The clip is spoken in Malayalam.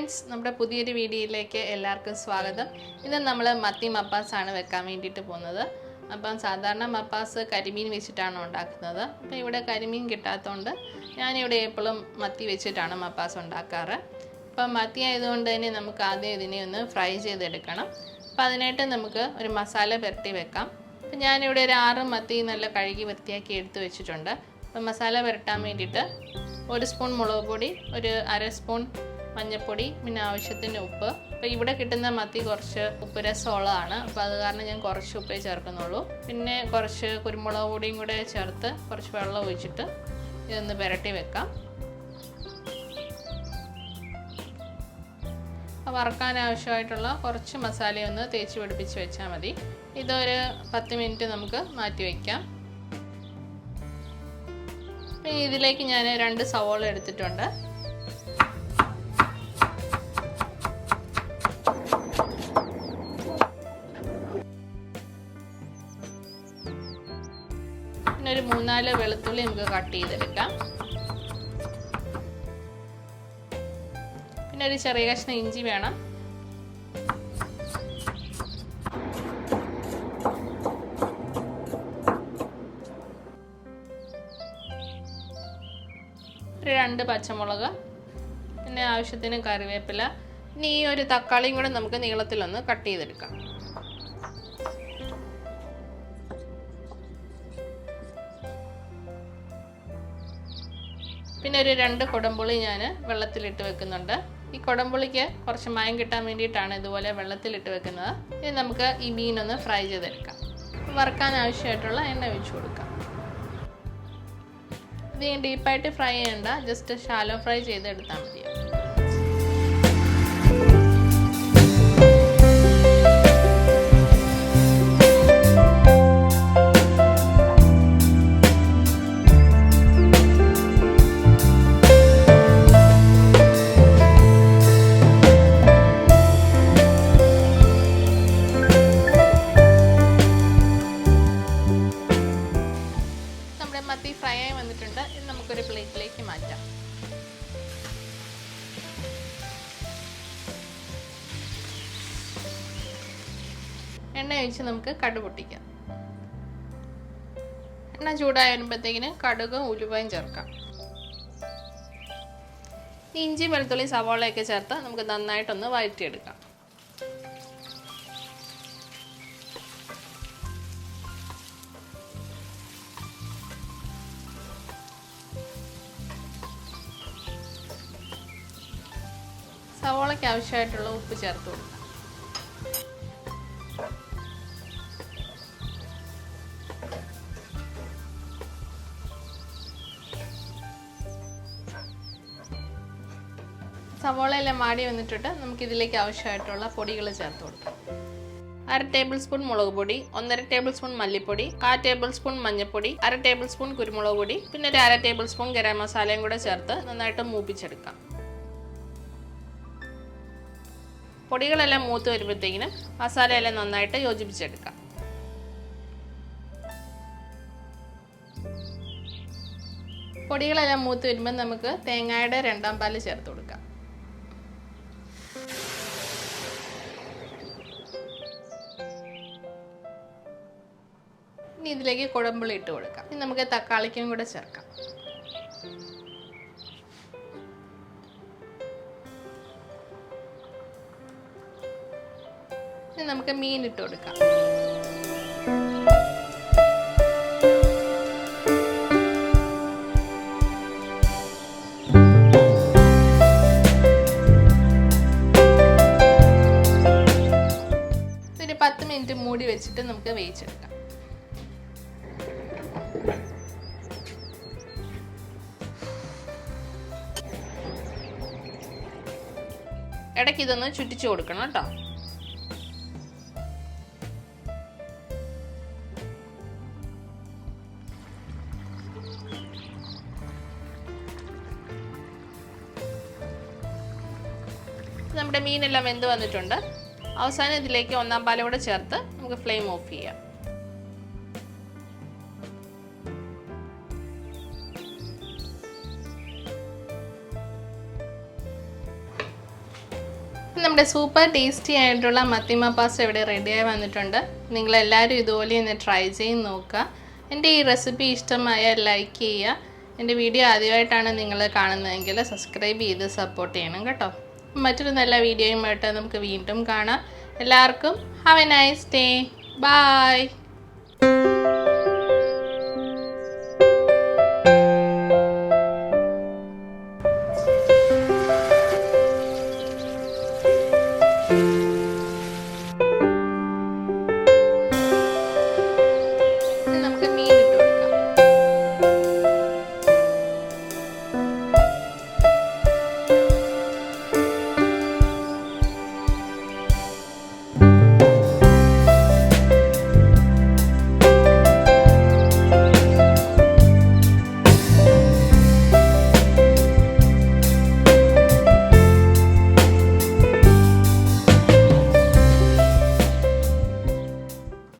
ഫ്രണ്ട്സ്, നമ്മുടെ പുതിയൊരു വീഡിയോയിലേക്ക് എല്ലാവർക്കും സ്വാഗതം. ഇന്ന് നമ്മൾ മത്തി മപ്പാസ് ആണ് വെക്കാൻ വേണ്ടിയിട്ട് പോകുന്നത്. അപ്പം സാധാരണ മപ്പാസ് കരിമീൻ വെച്ചിട്ടാണ് ഉണ്ടാക്കുന്നത്. അപ്പം ഇവിടെ കരിമീൻ കിട്ടാത്തതുകൊണ്ട് ഞാനിവിടെ എപ്പോഴും മത്തി വെച്ചിട്ടാണ് മപ്പാസ് ഉണ്ടാക്കാറ്. അപ്പം മത്തി ആയതുകൊണ്ട് തന്നെ നമുക്ക് ആദ്യം ഇതിനെ ഒന്ന് ഫ്രൈ ചെയ്തെടുക്കണം. അപ്പം അതിനായിട്ട് നമുക്ക് ഒരു മസാല പുരട്ടി വെക്കാം. അപ്പം ഞാനിവിടെ ഒരു 6 മത്തി നല്ല കഴുകി വൃത്തിയാക്കി എടുത്ത് വെച്ചിട്ടുണ്ട്. അപ്പം മസാല പുരട്ടാൻ വേണ്ടിയിട്ട് 1 സ്പൂൺ മുളക് പൊടി, ഒരു 1/2 സ്പൂൺ മഞ്ഞൾപ്പൊടി, പിന്നെ ആവശ്യത്തിന് ഉപ്പ്. അപ്പോൾ ഇവിടെ കിട്ടുന്ന മത്തി കുറച്ച് ഉപ്പ് രസമുള്ളതാണ്, അപ്പോൾ അത് കാരണം ഞാൻ കുറച്ച് ഉപ്പേ ചേർക്കുന്നുള്ളൂ. പിന്നെ കുറച്ച് കുരുമുളക് പൊടിയും കൂടെ ചേർത്ത് കുറച്ച് വെള്ളം ഒഴിച്ചിട്ട് ഇതൊന്ന് പുരട്ടി വെക്കാം. വറക്കാൻ ആവശ്യമായിട്ടുള്ള കുറച്ച് മസാലയൊന്ന് തേച്ച് പിടിപ്പിച്ച് വെച്ചാൽ മതി. ഇതൊരു 10 മിനിറ്റ് നമുക്ക് മാറ്റി വയ്ക്കാം. പിന്നെ ഇതിലേക്ക് ഞാൻ 2 സവോള എടുത്തിട്ടുണ്ട്. പിന്നെ ഒരു 3-4 വെളുത്തുള്ളി നമുക്ക് കട്ട് ചെയ്തെടുക്കാം. പിന്നെ ഒരു ചെറിയ കഷ്ണം ഇഞ്ചി വേണം. ഒരു 2 പച്ചമുളക്, പിന്നെ ആവശ്യത്തിന് കറിവേപ്പില. ഇനി ഈ ഒരു തക്കാളിയും കൂടെ നമുക്ക് നീളത്തിലൊന്ന് കട്ട് ചെയ്തെടുക്കാം. പിന്നെ ഒരു 2 കുടംപുളി ഞാൻ വെള്ളത്തിലിട്ട് വെക്കുന്നുണ്ട്. ഈ കുടംപുളിക്ക് കുറച്ച് മയം കിട്ടാൻ വേണ്ടിയിട്ടാണ് ഇതുപോലെ വെള്ളത്തിലിട്ട് വെക്കുന്നത്. ഇനി നമുക്ക് ഈ മീനൊന്ന് ഫ്രൈ ചെയ്തെടുക്കാം. വറുക്കാൻ ആവശ്യമായിട്ടുള്ള എണ്ണ ഒഴിച്ചു കൊടുക്കാം. ഇത് ഡീപ്പായിട്ട് ഫ്രൈ ചെയ്യണ്ട, ജസ്റ്റ് ഷാലോ ഫ്രൈ ചെയ്തെടുത്താൽ മതി. മത്തി ഫ്രൈ ആയി വന്നിട്ടുണ്ട്. ഇത് നമുക്കൊരു പ്ലേറ്റിലേക്ക് മാറ്റാം. എണ്ണ ഒഴിച്ച് നമുക്ക് കടുക് പൊട്ടിക്കാം. എണ്ണ ചൂടായി വരുമ്പോഴത്തേക്കിന് കടുകും ഉലുവയും ചേർക്കാം. ഇഞ്ചി, വെളുത്തുള്ളി, സവാളയൊക്കെ ചേർത്ത് നമുക്ക് നന്നായിട്ടൊന്ന് വഴറ്റിയെടുക്കാം. സവാളയ്ക്ക് ആവശ്യമായിട്ടുള്ള ഉപ്പ് ചേർത്ത് കൊടുക്കാം. സവാള എല്ലാം മാടി വന്നിട്ടിട്ട് നമുക്കിതിലേക്ക് ആവശ്യമായിട്ടുള്ള പൊടികൾ ചേർത്ത് കൊടുക്കാം. 1/2 ടേബിൾ സ്പൂൺ മുളക് പൊടി, 1/2 ടേബിൾ സ്പൂൺ മല്ലിപ്പൊടി, 1/2 ടേബിൾ സ്പൂൺ മഞ്ഞൾപ്പൊടി, 1/2 ടേബിൾ സ്പൂൺ കുരുമുളക് പൊടി, പിന്നെ ഒരു 1/2 ടേബിൾ സ്പൂൺ ഗരം മസാലയും കൂടെ ചേർത്ത് നന്നായിട്ട് മൂപ്പിച്ചെടുക്കാം. പൊടികളെല്ലാം മൂത്ത് വരുമ്പോഴത്തേക്കിനും മസാലയെല്ലാം നന്നായിട്ട് യോജിപ്പിച്ചെടുക്കാം. പൊടികളെല്ലാം മൂത്ത് വരുമ്പോൾ നമുക്ക് തേങ്ങയുടെ 2ാം പാല് ചേർത്ത് കൊടുക്കാം. ഇനി ഇതിലേക്ക് കുടംപുളി ഇട്ട് കൊടുക്കാം. ഇനി നമുക്ക് തക്കാളിക്കും കൂടെ ചേർക്കാം. ഇനി നമുക്ക് മീൻ ഇട്ട് കൊടുക്കാം. ഒരു 10 മിനിറ്റ് മൂടി വെച്ചിട്ട് നമുക്ക് വേവിച്ചെടുക്കാം. ഇടയ്ക്ക് ഇതൊന്ന് ചുറ്റിച്ചു കൊടുക്കണം കേട്ടോ. നമ്മുടെ മീനെല്ലാം വെന്ത് വന്നിട്ടുണ്ട്. അവസാനം ഇതിലേക്ക് 1ാം പാലും കൂടെ ചേർത്ത് നമുക്ക് ഫ്ലെയിം ഓഫ് ചെയ്യാം. നമ്മുടെ സൂപ്പർ ടേസ്റ്റി ആയിട്ടുള്ള മത്തി മപ്പാസ് ഇവിടെ റെഡിയായി വന്നിട്ടുണ്ട്. നിങ്ങളെല്ലാവരും ഇതുപോലെ ഒന്ന് ട്രൈ ചെയ്ത് നോക്കുക. എൻ്റെ ഈ റെസിപ്പി ഇഷ്ടമായാൽ ലൈക്ക് ചെയ്യുക. എൻ്റെ വീഡിയോ ആദ്യമായിട്ടാണ് നിങ്ങൾ കാണുന്നതെങ്കിൽ സബ്സ്ക്രൈബ് ചെയ്ത് സപ്പോർട്ട് ചെയ്യണം കേട്ടോ. മറ്റൊരു നല്ല വീഡിയോയുമായിട്ട് നമുക്ക് വീണ്ടും കാണാം. എല്ലാവർക്കും have a nice day. By.